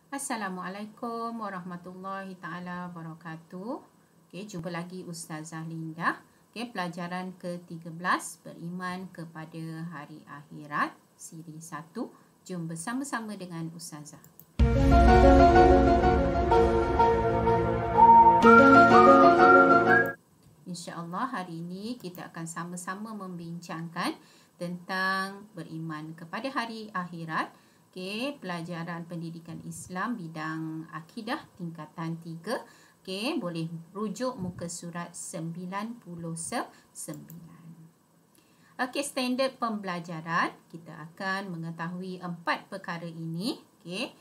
Assalamualaikum warahmatullahi ta'ala wabarakatuh. Okay, jumpa lagi Ustazah Linda. Okay, pelajaran ke-13, beriman kepada hari akhirat, siri 1. Jom bersama-sama dengan Ustazah. InsyaAllah hari ini kita akan sama-sama membincangkan tentang beriman kepada hari akhirat. Okay, pelajaran pendidikan Islam bidang akidah tingkatan 3. Okay, boleh rujuk muka surat 99. Okay, standard pembelajaran kita akan mengetahui 4 perkara ini. Okay,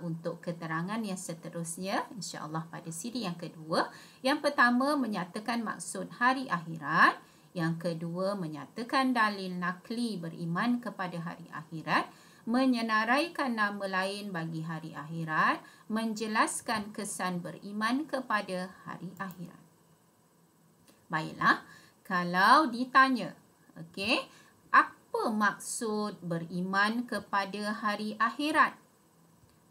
untuk keterangan yang seterusnya insya-Allah pada siri yang kedua. Yang pertama menyatakan maksud hari akhirat. Yang kedua menyatakan dalil nakli beriman kepada hari akhirat. Menyenaraikan nama lain bagi hari akhirat, menjelaskan kesan beriman kepada hari akhirat. Baiklah, kalau ditanya, okey, apa maksud beriman kepada hari akhirat?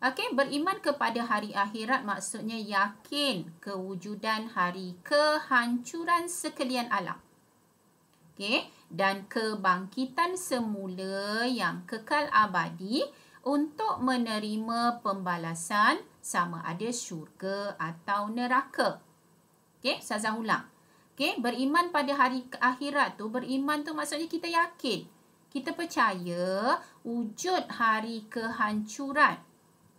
Okey, beriman kepada hari akhirat maksudnya yakin kewujudan hari kehancuran sekalian alam. Okey, dan kebangkitan semula yang kekal abadi untuk menerima pembalasan sama ada syurga atau neraka. Okey, Ustazah ulang. Okey, beriman pada hari akhirat tu, beriman tu maksudnya kita yakin. Kita percaya wujud hari kehancuran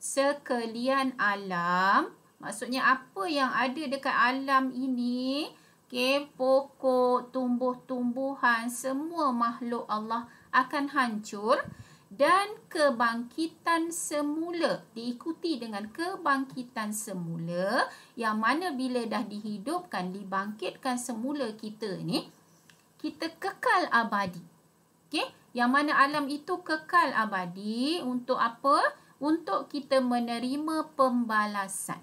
sekalian alam. Maksudnya apa yang ada dekat alam ini, okay, pokok, tumbuh-tumbuhan, semua makhluk Allah akan hancur dan kebangkitan semula diikuti dengan kebangkitan semula yang mana bila dah dihidupkan, dibangkitkan semula kita ni, kita kekal abadi. Okay? Yang mana alam itu kekal abadi untuk apa? Untuk kita menerima pembalasan.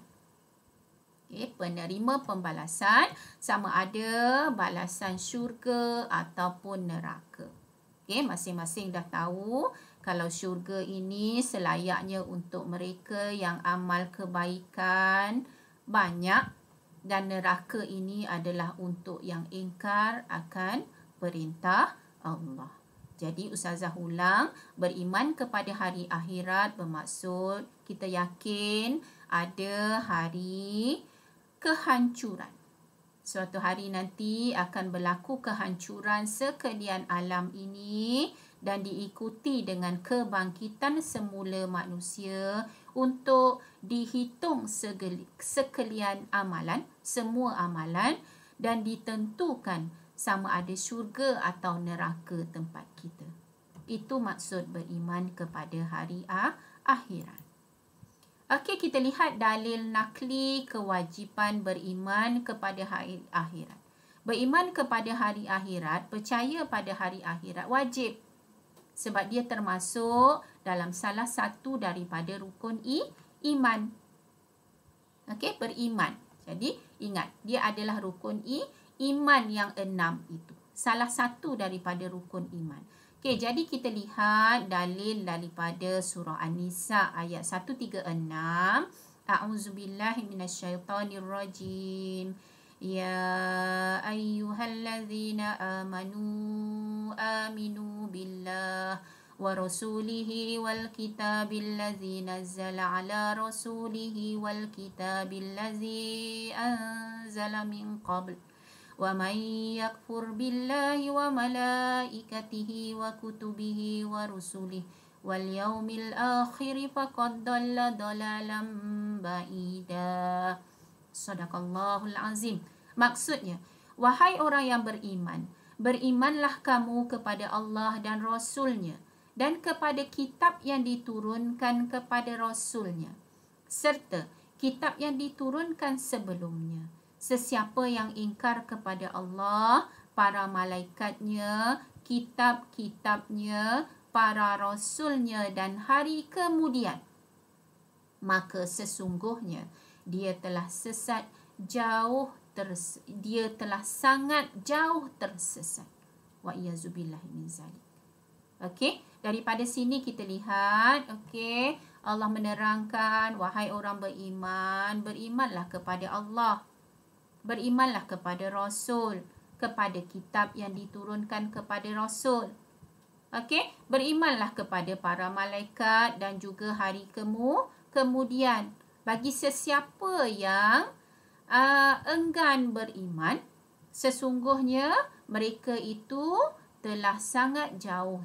Okay, penerima pembalasan sama ada balasan syurga ataupun neraka. Okay, masing-masing dah tahu kalau syurga ini selayaknya untuk mereka yang amal kebaikan banyak dan neraka ini adalah untuk yang ingkar akan perintah Allah. Jadi Ustazah ulang, beriman kepada hari akhirat bermaksud kita yakin ada hari kehancuran. Suatu hari nanti akan berlaku kehancuran sekalian alam ini dan diikuti dengan kebangkitan semula manusia untuk dihitung sekalian amalan, semua amalan dan ditentukan sama ada syurga atau neraka tempat kita. Itu maksud beriman kepada hari akhirat. Okey, kita lihat dalil nakli kewajipan beriman kepada hari akhirat. Beriman kepada hari akhirat, percaya pada hari akhirat wajib. Sebab dia termasuk dalam salah satu daripada rukun iman. Okey, beriman. Jadi, ingat, dia adalah rukun iman yang 6 itu. Salah satu daripada rukun iman. Okey, jadi kita lihat dalil daripada surah An-Nisa ayat 136. A'udzubillahi minasyaitonirrajim. Ya ayyuhallazina aminu billah wa rasulihi wal kitabil ladzi nazzala ala rasulihi wal kitabil ladzi anzala min qabl. وَمَنْ يَكْفُرْ بِاللَّهِ وَمَلَائِكَتِهِ وَكُتُبِهِ وَرُسُلِهِ وَالْيَوْمِ الْآخِرِ فَقَدْ ضَلَّ ضَلَالًا بَعِيدًا. Sadaqallahul azim. Maksudnya, wahai orang yang beriman, berimanlah kamu kepada Allah dan Rasulnya dan kepada kitab yang diturunkan kepada Rasulnya serta kitab yang diturunkan sebelumnya. Sesiapa yang ingkar kepada Allah, para malaikatnya, kitab-kitabnya, para rasulnya dan hari kemudian, maka sesungguhnya dia telah sesat dia telah sangat jauh tersesat. Wa iyazubillahi min zalik. Okey, daripada sini kita lihat, okey, Allah menerangkan, wahai orang beriman, berimanlah kepada Allah. Berimanlah kepada Rasul, kepada kitab yang diturunkan kepada Rasul. Okey, berimanlah kepada para malaikat dan juga hari kemudian. Bagi sesiapa yang enggan beriman, sesungguhnya mereka itu telah sangat jauh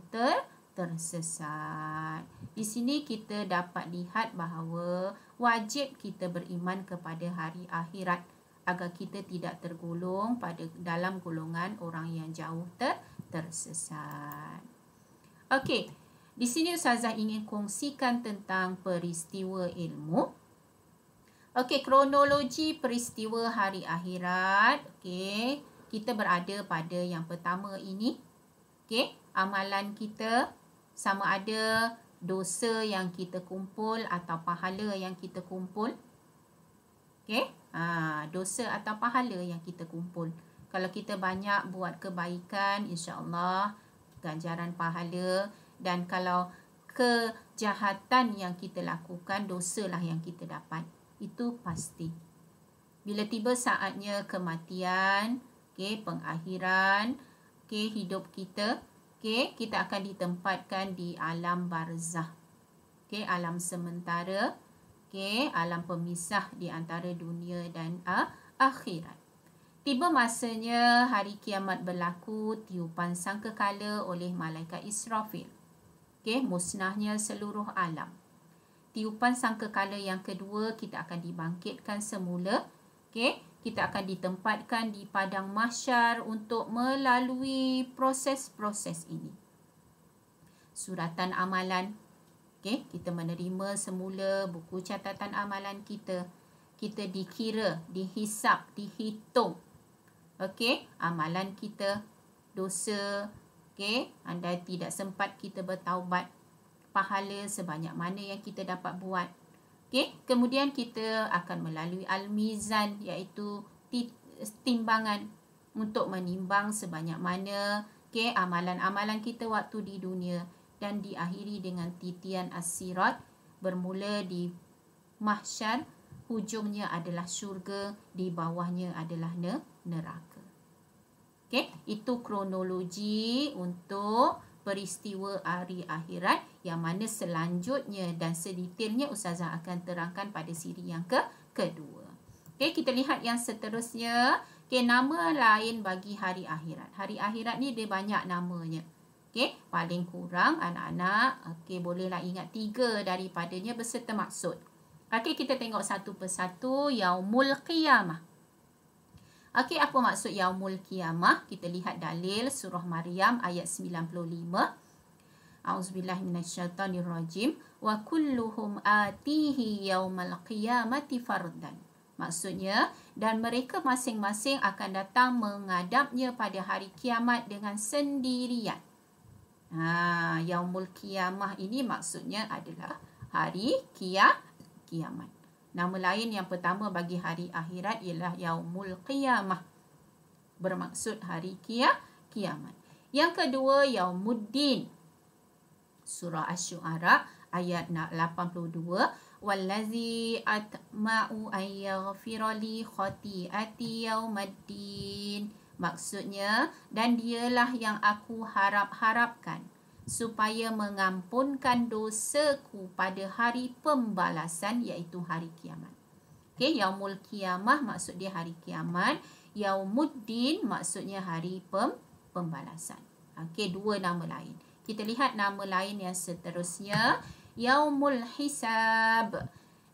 tersesat. Di sini kita dapat lihat bahawa wajib kita beriman kepada hari akhirat agar kita tidak tergolong dalam golongan orang yang jauh tersesat. Okey, di sini Ustazah ingin kongsikan tentang peristiwa ilmu. Okey, kronologi peristiwa hari akhirat. Okey, kita berada pada yang pertama ini. Okey, amalan kita sama ada dosa yang kita kumpul atau pahala yang kita kumpul. Okey, dosa atau pahala yang kita kumpul. Kalau kita banyak buat kebaikan, insya-Allah ganjaran pahala, dan kalau kejahatan yang kita lakukan, dosalah yang kita dapat. Itu pasti. Bila tiba saatnya kematian, okey, pengakhiran, okey, hidup kita, okey, kita akan ditempatkan di alam barzah. Okey, alam sementara, okey, alam pemisah di antara dunia dan akhirat. Tiba masanya hari kiamat berlaku, tiupan sangkakala oleh malaikat Israfil. Okey, musnahnya seluruh alam. Tiupan sangkakala yang kedua, kita akan dibangkitkan semula. Okey, kita akan ditempatkan di padang mahsyar untuk melalui proses-proses ini. Suratan amalan. Okey, kita menerima semula buku catatan amalan kita. Kita dikira, dihisap, dihitung. Okey, amalan kita, dosa, okey, andai tidak sempat kita bertaubat, pahala sebanyak mana yang kita dapat buat. Okey, kemudian kita akan melalui al-mizan, iaitu timbangan untuk menimbang sebanyak mana okey amalan-amalan kita waktu di dunia, dan diakhiri dengan titian as-sirat, bermula di mahsyar, hujungnya adalah syurga, di bawahnya adalah neraka. Okey, itu kronologi untuk peristiwa hari akhirat, yang mana selanjutnya dan sedetailnya Ustazah akan terangkan pada siri yang kedua. Okey, kita lihat yang seterusnya. Okey, nama lain bagi hari akhirat. Hari akhirat ni dia banyak namanya. Okey, paling kurang anak-anak okey bolehlah ingat 3 daripadanya beserta maksud. Okey, kita tengok satu persatu. Yaumul Qiyamah. Okey, apa maksud Yaumul Qiyamah? Kita lihat dalil surah Maryam ayat 95. A'udzubillahi minasyaitonirrajim. Wa kulluhum atihi yaumal qiyamati fardan. Maksudnya, dan mereka masing-masing akan datang menghadapnya pada hari kiamat dengan sendirian. Yaumul Qiyamah ini maksudnya adalah hari kiamat. Nama lain yang pertama bagi hari akhirat ialah Yaumul Qiyamah, bermaksud hari kiamat. Yang kedua, Yaumuddin. Surah Asy-Syu'ara ayat 82. Wallazi atma'u ayyaghfira li khati'ati yaumaddin. Maksudnya, dan dialah yang aku harap-harapkan supaya mengampunkan dosaku pada hari pembalasan, iaitu hari kiamat. Okey, Yaumul Qiyamah maksud dia hari kiamat. Yaumuddin maksudnya hari pembalasan. Okey, 2 nama lain. Kita lihat nama lain yang seterusnya. Yaumul Hisab.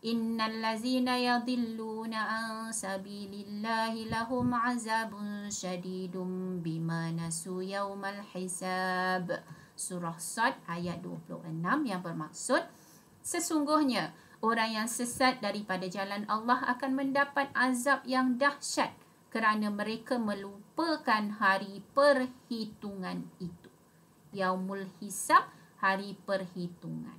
Innal ladzina yadhilluna an sabilillahi lahum azabun syadidun bima nasu yaumal hisab. Surah Sad ayat 26 yang bermaksud, sesungguhnya orang yang sesat daripada jalan Allah akan mendapat azab yang dahsyat kerana mereka melupakan hari perhitungan itu. Yaumul Hisab, hari perhitungan.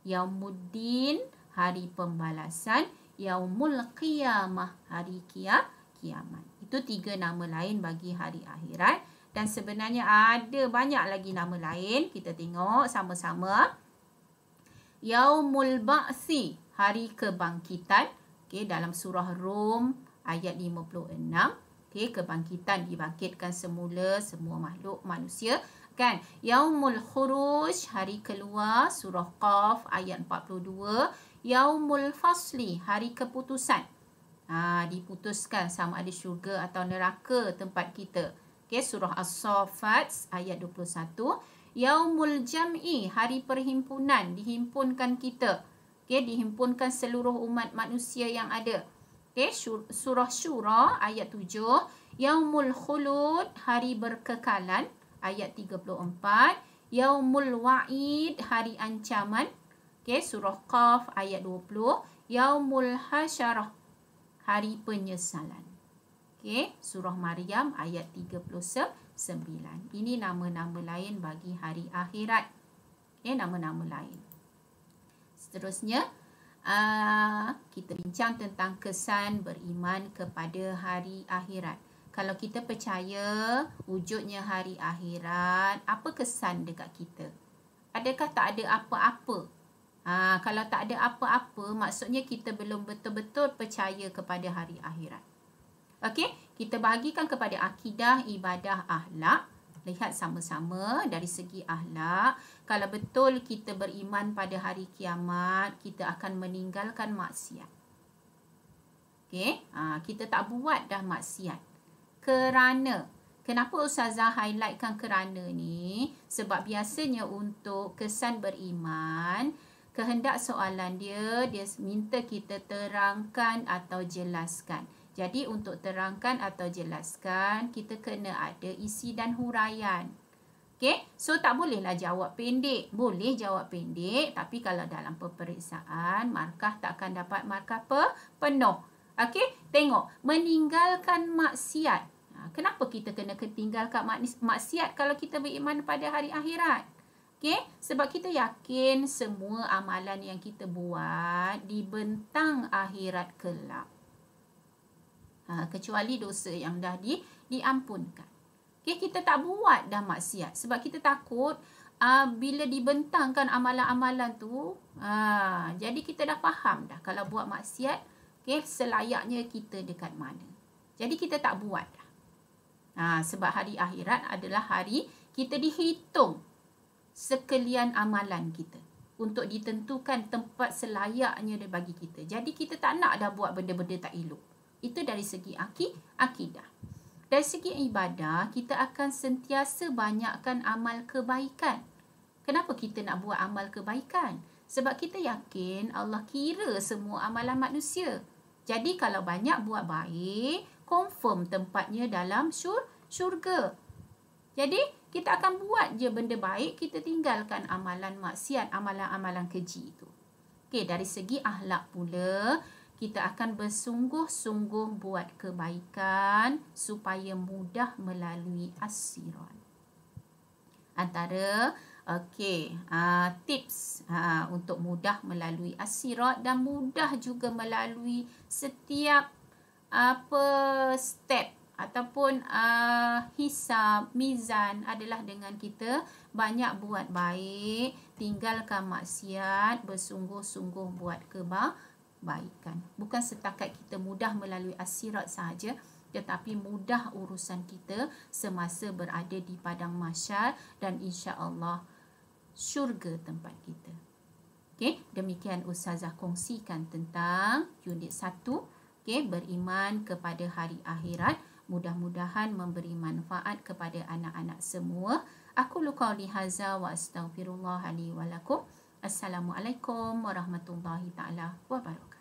Yaumuddin, hari pembalasan. Yaumul Qiyamah, hari kiamat. Itu 3 nama lain bagi hari akhirat. Dan sebenarnya ada banyak lagi nama lain. Kita tengok sama-sama. Yaumul Ba'si, hari kebangkitan. Okey, dalam surah Rum ayat 56. Okey, kebangkitan, dibangkitkan semula semua makhluk manusia, kan? Yaumul Khuruj, hari keluar, surah Qaf ayat 42. Yaumul Fasli, hari keputusan. Diputuskan sama ada syurga atau neraka tempat kita. Okey, surah As-Saffat ayat 21. Yaumul Jam'i, hari perhimpunan, dihimpunkan kita. Okey, dihimpunkan seluruh umat manusia yang ada. Okey, surah Syura ayat 7. Yaumul Khulud, hari berkekalan, ayat 34. Yaumul Wa'id, hari ancaman. Okey, surah Qaf ayat 20. Yaumul Hasyarah, hari penyesalan. Okey, surah Maryam ayat 39. Ini nama-nama lain bagi hari akhirat. Okey, nama-nama lain. Seterusnya, kita bincang tentang kesan beriman kepada hari akhirat. Kalau kita percaya wujudnya hari akhirat, apa kesan dekat kita? Adakah tak ada apa-apa? Kalau tak ada apa-apa, maksudnya kita belum betul-betul percaya kepada hari akhirat. Okey, kita bahagikan kepada akidah, ibadah, akhlak. Lihat sama-sama dari segi akhlak. Kalau betul kita beriman pada hari kiamat, kita akan meninggalkan maksiat. Okey, kita tak buat dah maksiat. Kenapa Ustazah highlightkan kerana ni? Sebab biasanya untuk kesan beriman, kehendak soalan dia minta kita terangkan atau jelaskan. Jadi untuk terangkan atau jelaskan, kita kena ada isi dan huraian. Okey, so tak bolehlah jawab pendek. Boleh jawab pendek, tapi kalau dalam peperiksaan, markah tak akan dapat markah penuh. Okey, tengok. Meninggalkan maksiat. Kenapa kita kena tinggalkan maksiat kalau kita beriman pada hari akhirat? Okey, sebab kita yakin semua amalan yang kita buat dibentang akhirat kelak. Kecuali dosa yang dah diampunkan. Okay, kita tak buat dah maksiat sebab kita takut bila dibentangkan amalan-amalan tu, jadi kita dah faham dah kalau buat maksiat, okay, selayaknya kita dekat mana. Jadi kita tak buat dah. Sebab hari akhirat adalah hari kita dihitung sekalian amalan kita untuk ditentukan tempat selayaknya bagi kita. Jadi kita tak nak dah buat benda-benda tak elok. Itu dari segi akidah. Dari segi ibadah, kita akan sentiasa banyakkan amal kebaikan. Kenapa kita nak buat amal kebaikan? Sebab kita yakin Allah kira semua amalan manusia. Jadi kalau banyak buat baik, confirm tempatnya dalam syurga. Jadi kita akan buat je benda baik, kita tinggalkan amalan maksiat, amalan-amalan keji itu. Okey, dari segi akhlak pula, kita akan bersungguh-sungguh buat kebaikan supaya mudah melalui as-sirat. Antara tips untuk mudah melalui as-sirat dan mudah juga melalui setiap step ataupun hisab, mizan adalah dengan kita banyak buat baik, tinggalkan maksiat, bersungguh-sungguh buat kebaikan. Bukan setakat kita mudah melalui as-sirat sahaja, tetapi mudah urusan kita semasa berada di padang mahsyar dan insya-Allah syurga tempat kita. Okey, demikian Ustazah kongsikan tentang unit 1, okey, beriman kepada hari akhirat. Mudah-mudahan memberi manfaat kepada anak-anak semua. Aku qauli hadza wa astaghfirullah li wa lakum. Assalamualaikum warahmatullahi taala wabarakatuh.